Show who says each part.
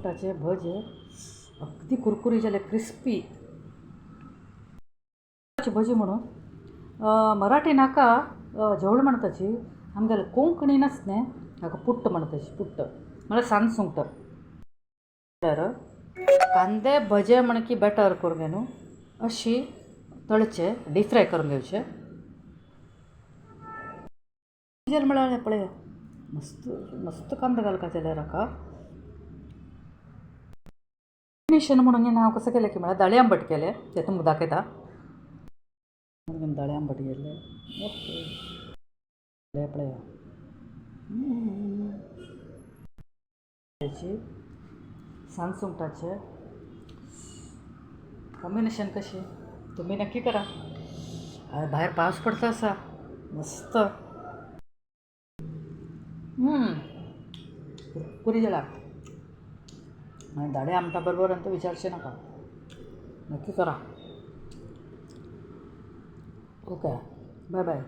Speaker 1: सुंगटाचे भजे अगदी कुरकुरी जाले क्रिस्पी भजी म्हणून मराठी नाका जवळ म्हणताची आमगेले कोंकणीनच न्ही हाका पुट्ट म्हणताची पुट्ट म्हळ्यार सांज सुंगट तर कांदे भजे म्हण की बेटर करून घे न्हू अशी तळचे डीप फ्राय करून घेवचे म्हळ्यार पळय मस्त मस्त कांदो घालपाचे जाल्यार हाका कॉम्बिनेशन म्हणून हांव कसं केलें की म्हळ्यार दाळे आंबट केले ते तुमकां दाखयता दाळे आंबट गेले ओके पळय सांज सुंगटाचे कॉम्बिनेशन कशी तुम्ही नक्की करा भायर पावस पडता आसा मस्त कुरकुरी जाला आणि दाळे आमटा बरोबर अंत विचारचे नका नक्की करा ओके बाय बाय